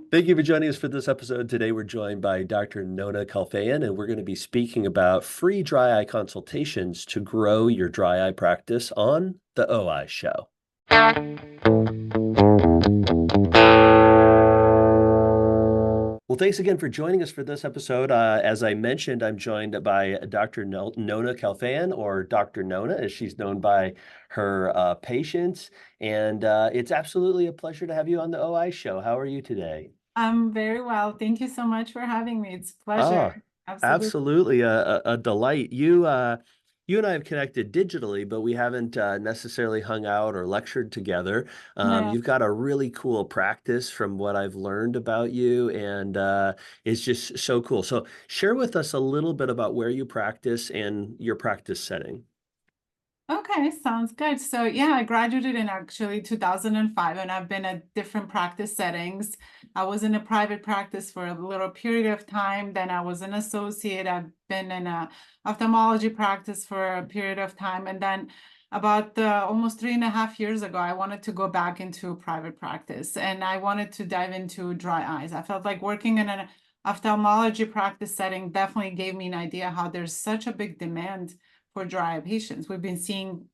Thank you for joining us for this episode. Today, we're joined by Dr. Nona Kalfayan, and we're going to be speaking about free dry eye consultations to grow your dry eye practice on the OI Show. Well, thanks again for joining us for this episode. As I mentioned, I'm joined by Dr. Nona Kalfayan, or Dr. Nona, as she's known by her patients. And it's absolutely a pleasure to have you on the OI Show. How are you today? I'm very well. Thank you so much for having me. It's a pleasure. Oh, Absolutely. absolutely a delight. You and I have connected digitally, but we haven't necessarily hung out or lectured together. Yeah. You've got a really cool practice from what I've learned about you, and it's just so cool. So share with us a little bit about where you practice and your practice setting. Okay, sounds good. So yeah, I graduated in actually 2005, and I've been at different practice settings. I was in a private practice for a little period of time. Then I was an associate. I've been in a ophthalmology practice for a period of time. And then about almost 3.5 years ago, I wanted to go back into private practice, and I wanted to dive into dry eyes. I felt like working in an ophthalmology practice setting definitely gave me an idea how there's such a big demand for dry eye patients. We've been seeing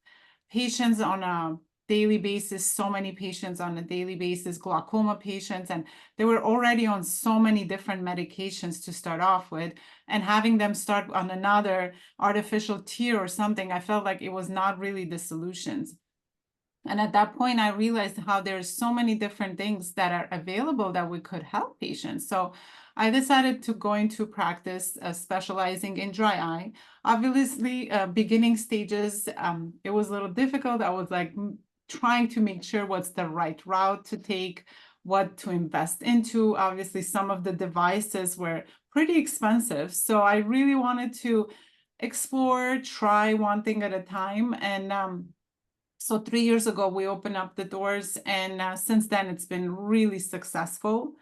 patients on a daily basis, so many patients on a daily basis, glaucoma patients, and they were already on so many different medications to start off with, and having them start on another artificial tear or something, I felt like it was not really the solutions. And at that point, I realized how there's so many different things that are available that we could help patients. So I decided to go into practice specializing in dry eye. Obviously, beginning stages, it was a little difficult. I was like trying to make sure what's the right route to take, what to invest into. Obviously, some of the devices were pretty expensive. So I really wanted to explore, try one thing at a time. And so 3 years ago, we opened up the doors, and since then, it's been really successful.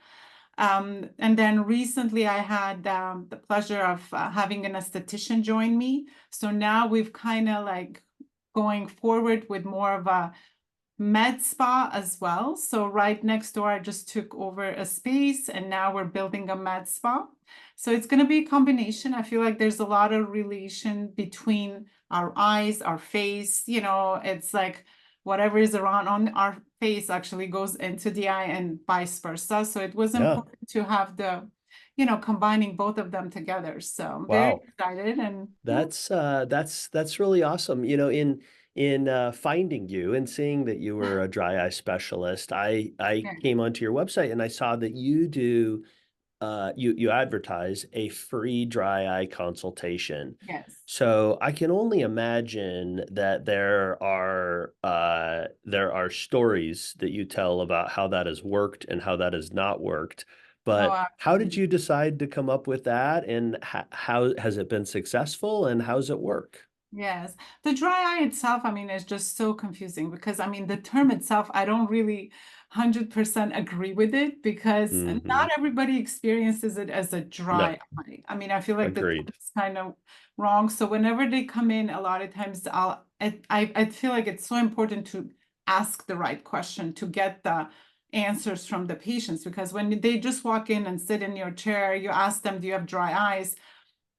And then recently, I had the pleasure of having an esthetician join me. So now we've kind of like going forward with more of a med spa as well. So right next door, I just took over a space, and now we're building a med spa. So it's going to be a combination. I feel like there's a lot of relation between our eyes, our face. It's like whatever is around on our face actually goes into the eye and vice versa. So it was Yeah. important to have combining both of them together. So I'm very Wow. excited, and yeah. That's really awesome. In finding you and seeing that you were a dry eye specialist, I Yeah. came onto your website and I saw that you do you advertise a free dry eye consultation. Yes. So I can only imagine that there are stories that you tell about how that has worked and how that has not worked. Oh, But how did absolutely. you decide to come up with that, and how has it been successful, and how's it work? Yes. The dry eye itself, I mean, is just so confusing because, I mean, the term itself, I don't really 100% agree with it because Hmm. not everybody experiences it as a No, dry eye. I mean, I feel like the term agreed. is kind of wrong. So whenever they come in, a lot of times I feel like it's so important to ask the right question to get the answers from the patients, because when they just walk in and sit in your chair, you ask them, do you have dry eyes?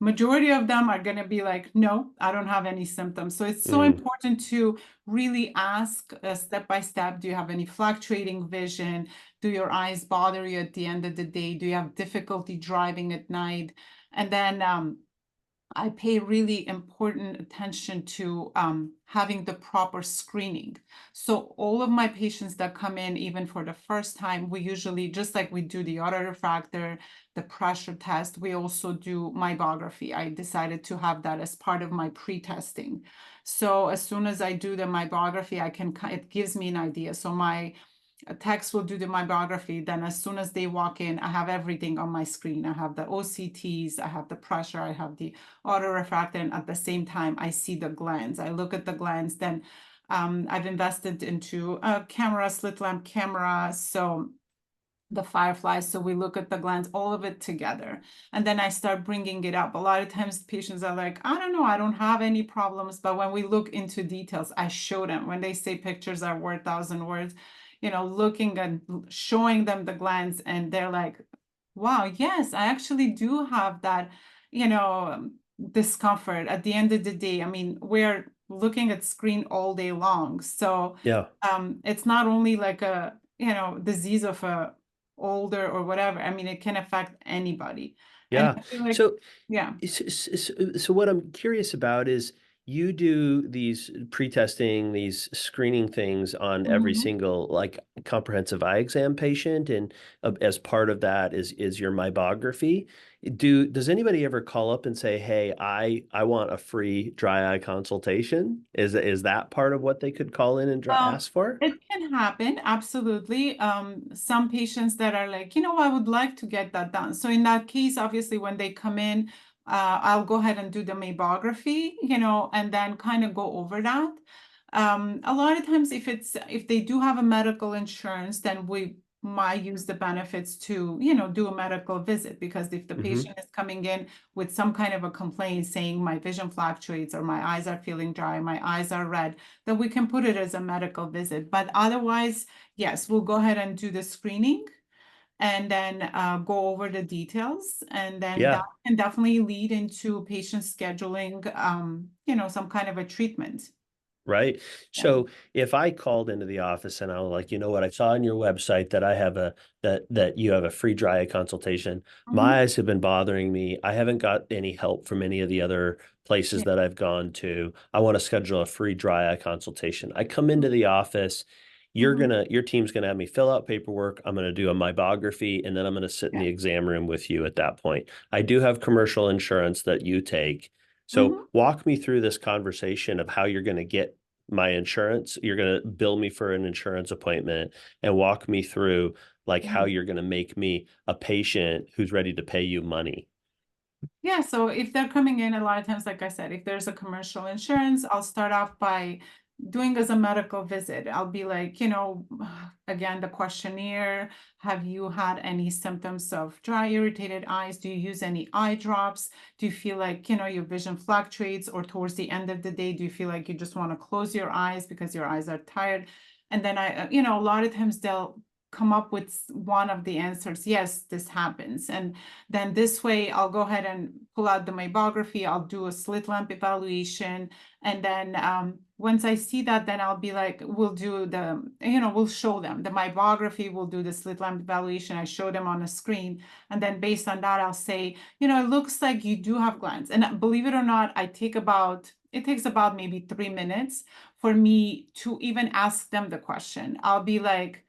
Majority of them are going to be like, no, I don't have any symptoms. So it's so Mm, important to really ask step by step. Do you have any fluctuating vision? Do your eyes bother you at the end of the day? Do you have difficulty driving at night? And then I pay really important attention to having the proper screening. So all of my patients that come in, even for the first time, we usually, just like we do the autorefractor, the pressure test, we also do mybography. I decided to have that as part of my pre-testing. So as soon as I do the mybography, it gives me an idea. So my a text will do the mybography. Then as soon as they walk in, I have everything on my screen. I have the OCTs, I have the pressure, I have the autorefractor, and at the same time, I see the glands. I look at the glands. Then I've invested into a camera, slit lamp camera. So the fireflies. So we look at the glands, all of it together. And then I start bringing it up. A lot of times patients are like, I don't know, I don't have any problems. But when we look into details, I show them. When they say pictures are worth 1,000 words, looking and showing them the glands, and they're like, wow, yes, I actually do have that, discomfort. At the end of the day, I mean, we're looking at screen all day long. So Yeah. it's not only like a, disease of a older or whatever. I mean, it can affect anybody. And Yeah. I feel like, So, yeah. so what I'm curious about is you do these pre-testing, these screening things on every Mhm. single like comprehensive eye exam patient, and as part of that is your mybography. Does anybody ever call up and say, "Hey, I want a free dry eye consultation"? Is that part of what they could call in and Um, ask for? it can happen, absolutely. Some patients that are like, I would like to get that done. So in that case, obviously, when they come in, I'll go ahead and do the mammography, and then kind of go over that. A lot of times, if they do have a medical insurance, then we might use the benefits to, do a medical visit, because if the Hmm. patient is coming in with some kind of a complaint saying my vision fluctuates or my eyes are feeling dry, my eyes are red, then we can put it as a medical visit. But otherwise, yes, we'll go ahead and do the screening and then go over the details. And then that Yeah. can definitely lead into patient scheduling, some kind of a treatment. Right. Yeah. So if I called into the office and I was like, you know what, I saw on your website that I have that you have a free dry eye consultation. Mhm. My eyes have been bothering me. I haven't got any help from any of the other places Yeah. that I've gone to. I want to schedule a free dry eye consultation. I come into the office, Mhm. your team's gonna have me fill out paperwork. I'm gonna do a mybography, and then I'm gonna sit in Yeah. the exam room with you at that point. I do have commercial insurance that you take. So Mhm. walk me through this conversation of how you're going to get my insurance. You're going to bill me for an insurance appointment and walk me through like how Mhm. you're going to make me a patient who's ready to pay you money. Yeah, so if they're coming in, a lot of times, like I said, if there's a commercial insurance, I'll start off by doing as a medical visit. I'll be like, again, the questionnaire. Have you had any symptoms of dry, irritated eyes? Do you use any eye drops? Do you feel like, your vision fluctuates? Or towards the end of the day, do you feel like you just want to close your eyes because your eyes are tired? And then a lot of times they'll come up with one of the answers. Yes, this happens. And then this way, I'll go ahead and pull out the mybography. I'll do a slit lamp evaluation. And then once I see that, then I'll be like, we'll do we'll show them the mybography, we'll do the slit lamp evaluation. I show them on a screen. And then based on that, I'll say, it looks like you do have glands. And believe it or not, it takes about maybe 3 minutes for me to even ask them the question. I'll be like,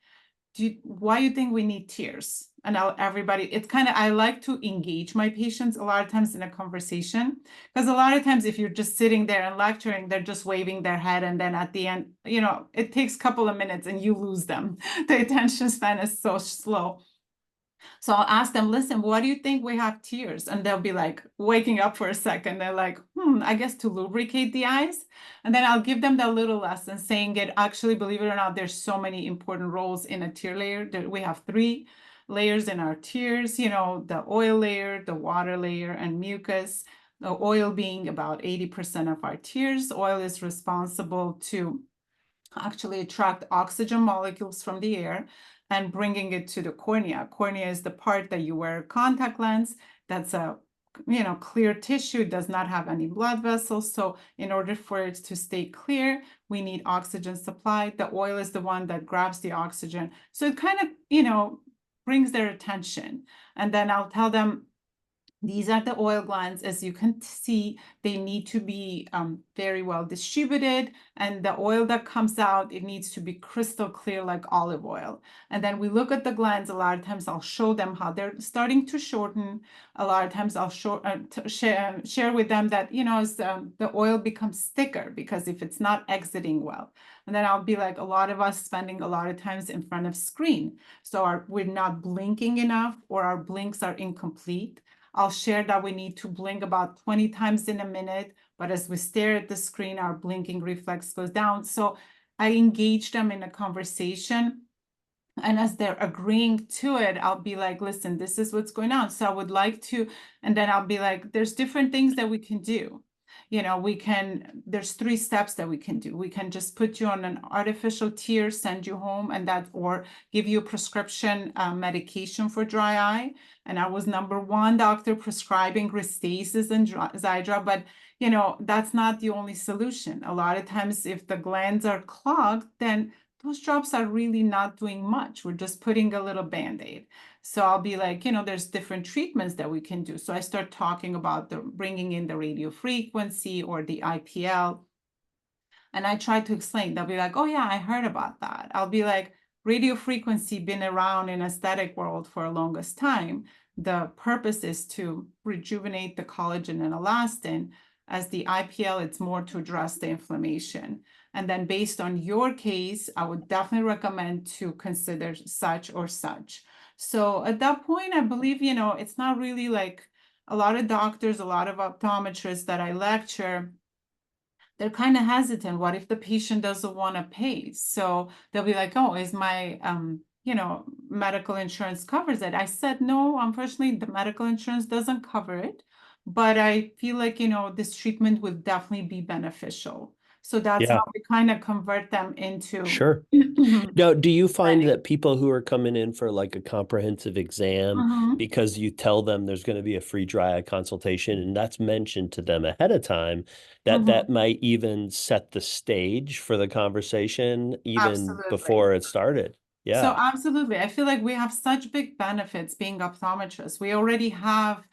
why you think we need tears? And everybody, it's kind of, I like to engage my patients a lot of times in a conversation, because a lot of times if you're just sitting there and lecturing, they're just waving their head. And then at the end, it takes a couple of minutes and you lose them. The attention span is so slow. So I'll ask them, listen, why do you think we have tears? And they'll be like waking up for a second. They're like, I guess to lubricate the eyes. And then I'll give them that little lesson saying it actually, believe it or not, there's so many important roles in a tear layer. We have 3 layers in our tears, the oil layer, the water layer, and mucus. The oil being about 80% of our tears. Oil is responsible to actually attract oxygen molecules from the air and bringing it to the cornea. Cornea is the part that you wear a contact lens. That's a clear tissue, does not have any blood vessels. So in order for it to stay clear, we need oxygen supply. The oil is the one that grabs the oxygen. So it kind of, brings their attention. And then I'll tell them, these are the oil glands. As you can see, they need to be very well distributed. And the oil that comes out, it needs to be crystal clear like olive oil. And then we look at the glands. A lot of times I'll show them how they're starting to shorten. A lot of times I'll share with them that, as the oil becomes thicker, because if it's not exiting well. And then I'll be like, a lot of us spending a lot of times in front of screen. So we're not blinking enough, or our blinks are incomplete. I'll share that we need to blink about 20 times in a minute, but as we stare at the screen, our blinking reflex goes down. So I engage them in a conversation. And as they're agreeing to it, I'll be like, listen, this is what's going on. So I would like to, and then I'll be like, there's different things that we can do. There's 3 steps that we can do. We can just put you on an artificial tear, send you home, or give you a prescription medication for dry eye. And I was number one doctor prescribing Restasis and Xiidra, but that's not the only solution. A lot of times, if the glands are clogged, then those drops are really not doing much. We're just putting a little Band-Aid. So I'll be like, there's different treatments that we can do. So I start talking about bringing in the radio frequency or the IPL. And I try to explain. They'll be like, oh yeah, I heard about that. I'll be like, radio frequency been around in aesthetic world for a longest time. The purpose is to rejuvenate the collagen and elastin. As the IPL, it's more to address the inflammation. And then based on your case, I would definitely recommend to consider such or such. So at that point, I believe, it's not really like a lot of doctors, a lot of optometrists that I lecture, they're kind of hesitant. What if the patient doesn't want to pay? So they'll be like, oh, is my medical insurance covers it? I said, no, unfortunately, the medical insurance doesn't cover it. But I feel like, this treatment would definitely be beneficial. So that's Yeah, how we kind of convert them into sure. Now, do you find planning. that people who are coming in for like a comprehensive exam, Mhm. because you tell them there's going to be a free dry eye consultation and that's mentioned to them ahead of time, that Mhm. might even set the stage for the conversation even Absolutely. before it started? So Yeah. absolutely. I feel like we have such big benefits being optometrists. We already have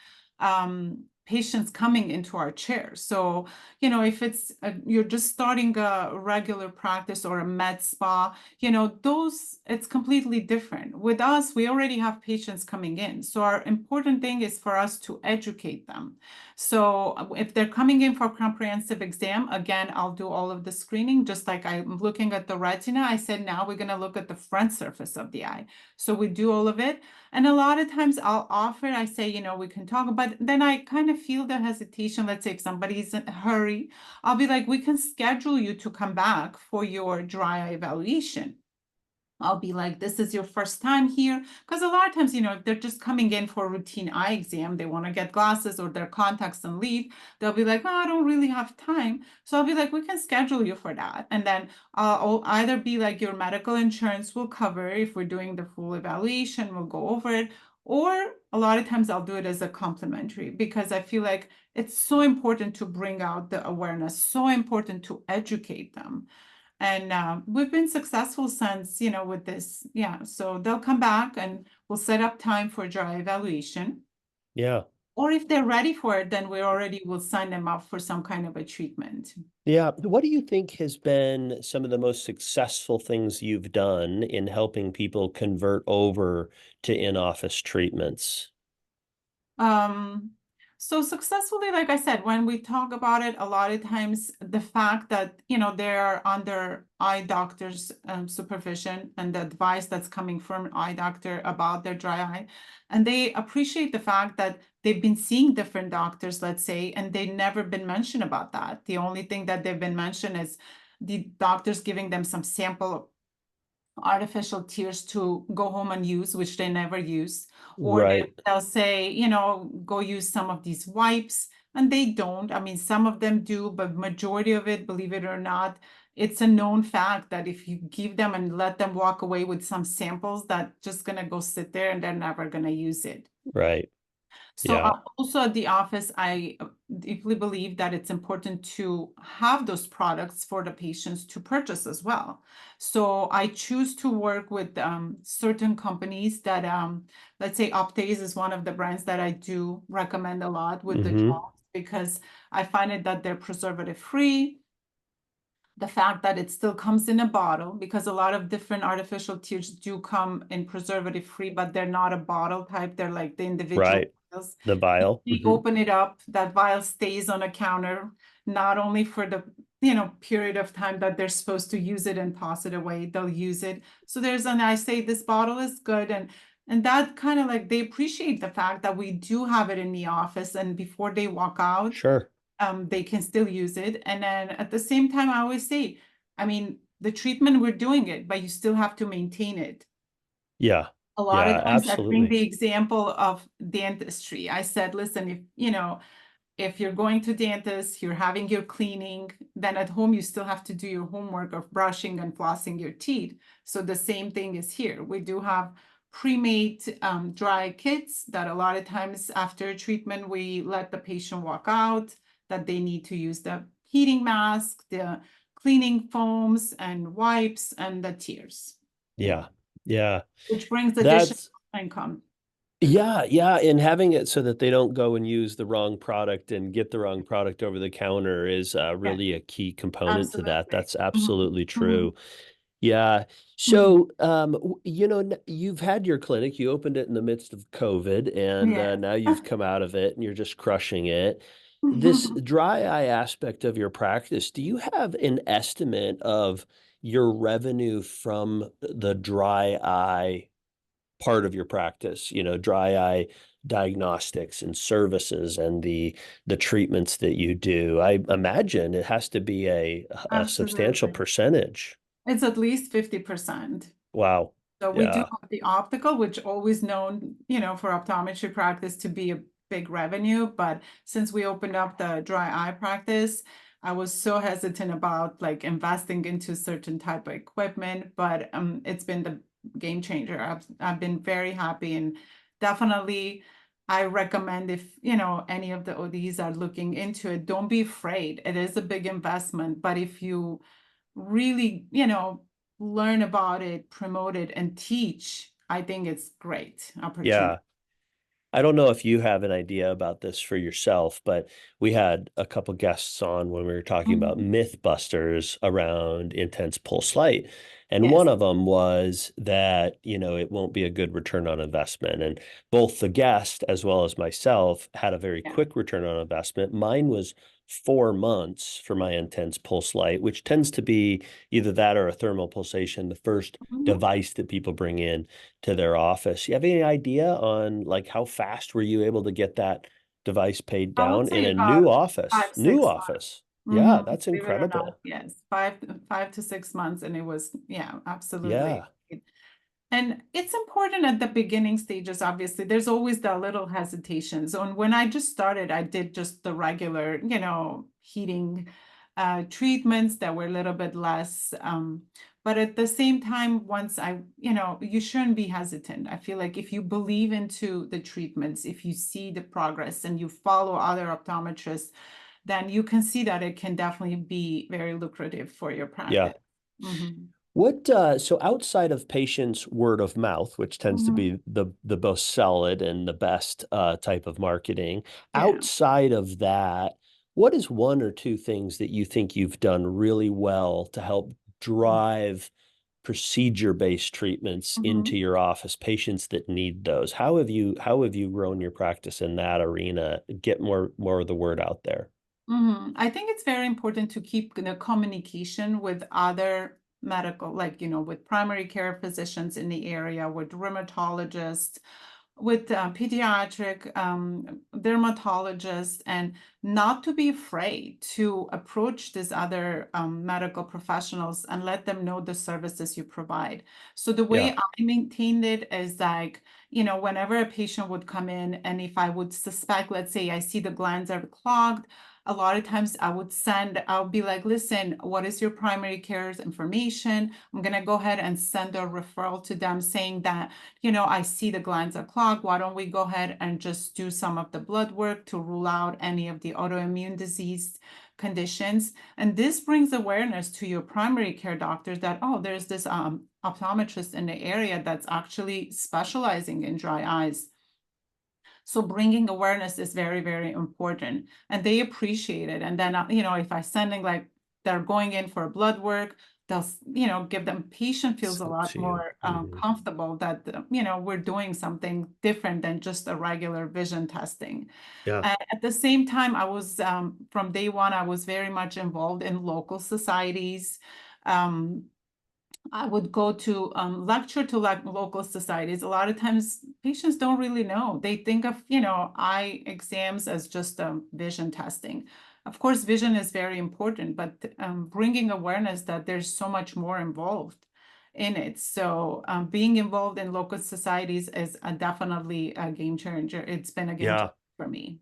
patients coming into our chairs. So, if you're just starting a regular practice or a med spa, it's completely different. With us, we already have patients coming in. So our important thing is for us to educate them. So if they're coming in for a comprehensive exam, again, I'll do all of the screening, just like I'm looking at the retina. I said, now we're going to look at the front surface of the eye. So we do all of it. And a lot of times I'll offer, I say, we can talk, but then I kind of feel the hesitation. Let's say if somebody's in a hurry, I'll be like, we can schedule you to come back for your dry eye evaluation. I'll be like, this is your first time here. Because a lot of times, if they're just coming in for a routine eye exam, they want to get glasses or their contacts and leave, they'll be like, oh, I don't really have time. So I'll be like, we can schedule you for that. And then I'll either be like, your medical insurance will cover if we're doing the full evaluation, we'll go over it. Or a lot of times I'll do it as a complimentary because I feel like it's so important to bring out the awareness, so important to educate them. And we've been successful since, with this. Yeah. So they'll come back and we'll set up time for dry evaluation. Yeah. Or if they're ready for it, then we already will sign them up for some kind of a treatment. Yeah. What do you think has been some of the most successful things you've done in helping people convert over to in-office treatments? Um, so successfully, like I said, when we talk about it, a lot of times the fact that, they're under eye doctor's supervision and the advice that's coming from an eye doctor about their dry eye, and they appreciate the fact that they've been seeing different doctors, let's say, and they never been mentioned about that. The only thing that they've been mentioned is the doctors giving them some sample artificial tears to go home and use, which they never use. Or Right. they'll say, go use some of these wipes, and they don't. I mean, some of them do, but majority of it, believe it or not, it's a known fact that if you give them and let them walk away with some samples, that just gonna go sit there and they're never gonna use it. Right. So Yeah. also at the office, I deeply believe that it's important to have those products for the patients to purchase as well. So I choose to work with certain companies that, let's say Optase is one of the brands that I do recommend a lot with the Hmm. drops because I find it that they're preservative free. The fact that it still comes in a bottle, because a lot of different artificial tears do come in preservative free, but they're not a bottle type. They're like the individual Right. vials. The vial. You open it up, that vial stays on a counter, not only for the period of time that they're supposed to use it and toss it away, they'll use it. So I say this bottle is good, and that kind of like they appreciate the fact that we do have it in the office, and before they walk out, Sure. they can still use it. And then at the same time, I always say, I mean, the treatment, we're doing it, but you still have to maintain it. Yeah. A lot Yeah, of times I bring absolutely. the example of dentistry. I said, listen, if if you're going to dentist, you're having your cleaning, then at home you still have to do your homework of brushing and flossing your teeth. So the same thing is here. We do have pre-made dry kits that a lot of times after treatment, we let the patient walk out, that they need to use the heating mask, the cleaning foams and wipes, and the tears. Yeah, Yeah. Yeah. which brings additional That's income. Yeah, yeah, and having it so that they don't go and use the wrong product and get the wrong product over the counter is Yeah, really a key component to that. absolutely. That's Mhm, absolutely mhm, true. Yeah. mhm. So, you've had your clinic, you opened it in the midst of COVID, and Yeah. now you've come out of it and you're just crushing it. This Mhm. dry eye aspect of your practice, do you have an estimate of your revenue from the dry eye part of your practice, dry eye diagnostics and services and the treatments that you do? I imagine it has to be a substantial Absolutely. percentage. It's at least 50%. Wow. So we do Yeah. have the optical, which always known, for optometry practice to be a big revenue. But since we opened up the dry eye practice, I was so hesitant about like investing into certain type of equipment, but it's been the game changer. I've been very happy, and definitely I recommend, if any of the ODs are looking into it, don't be afraid. It is a big investment, but if you really, learn about it, promote it, and teach, I think it's great opportunity. Yeah. I don't know if you have an idea about this for yourself, but we had a couple guests on when we were talking about Mhm. myth busters around intense pulse light. And one Yes. of them was that, it won't be a good return on investment. And both the guest as well as myself had a very Yeah. quick return on investment. Mine was 4 months for my intense pulse light, which tends to be either that or a thermal pulsation, the first Mhm. device that people bring in to their office. You have any idea on like how fast were you able to get that device paid I would down in say a about new office? five, New 6 months. office. Yeah, that's Believe it or not, incredible. yes, 5 to 6 months, and it was, yeah, absolutely. Yeah. And it's important at the beginning stages, obviously. There's always the little hesitations. And when I just started, I did just the regular, heating treatments that were a little bit less. But at the same time, once you shouldn't be hesitant. I feel like if you believe into the treatments, if you see the progress and you follow other optometrists, then you can see that it can definitely be very lucrative for your Yeah. practice. Mhm. So outside of patients' word of mouth, which tends to Mhm. be the most solid and the best type of marketing, Yeah. outside of that, what is one or two things that you think you've done really well to help drive procedure-based treatments into Mhm. your office, patients that need those? How have you grown your practice in that arena, get more of the word out there? I think it's very important to keep the communication with other medical, like, with primary care physicians in the area, with rheumatologists, with pediatric dermatologists, and not to be afraid to approach these other medical professionals and let them know the services you provide. So the way Yeah, I maintained it is like, whenever a patient would come in, and if I would suspect, let's say I see the glands are clogged, a lot of times I'll be like, listen, what is your primary care's information? I'm going to go ahead and send a referral to them saying that, I see the glands are clogged. Why don't we go ahead and just do some of the blood work to rule out any of the autoimmune disease conditions? And this brings awareness to your primary care doctors that, oh, there's this optometrist in the area that's actually specializing in dry eyes. So bringing awareness is very, very important, and they appreciate it. And then, if I sending like they're going in for blood work, they'll, give them patient feels a so lot to more you. comfortable that, we're doing something different than just a regular vision testing. Yeah, At the same time, I was, from day one, I was very much involved in local societies. Um, I would go to lecture to like local societies. A lot of times patients don't really know. They think of, eye exams as just vision testing. Of course, vision is very important, but bringing awareness that there's so much more involved in it. So being involved in local societies is definitely a game changer. It's been a game changer yeah. for me.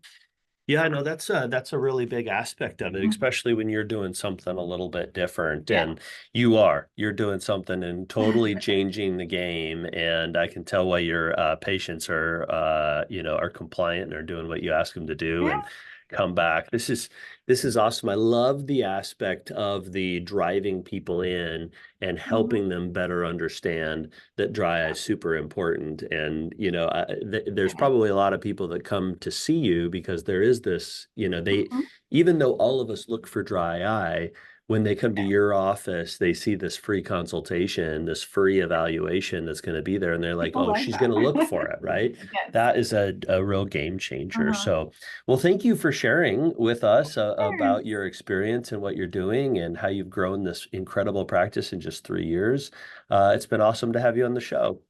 Yeah, no, that's a really big aspect of it, Mhm. especially when you're doing something a little bit different. Yeah. And you're doing something and totally changing the game. And I can tell why your patients are are compliant and are doing what you ask them to do Yeah. and come back. This is awesome. I love the aspect of the driving people in and Mhm. helping them better understand that dry eye Yeah. is super important. And, there's Yeah. probably a lot of people that come to see you because there is this, Mhm. even though all of us look for dry eye, when they come to Yeah. your office, they see this free consultation, this free Yeah. evaluation that's going to be there. And they're like, People oh, like she's going that. to look for it, right? Yes. That is a real game changer. Uh-huh. So, well, thank you for sharing with us Sure. about your experience and what you're doing and how you've grown this incredible practice in just 3 years. It's been awesome to have you on the show.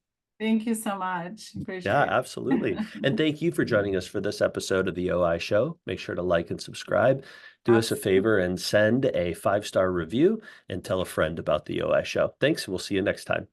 Thank you so much. Yeah, Appreciate absolutely. And it. thank you for joining us for this episode of the OI Show. Make sure to like and subscribe. Do us a Absolutely. favor and send a 5-star review and tell a friend about the OI Show. Thanks, and we'll see you next time.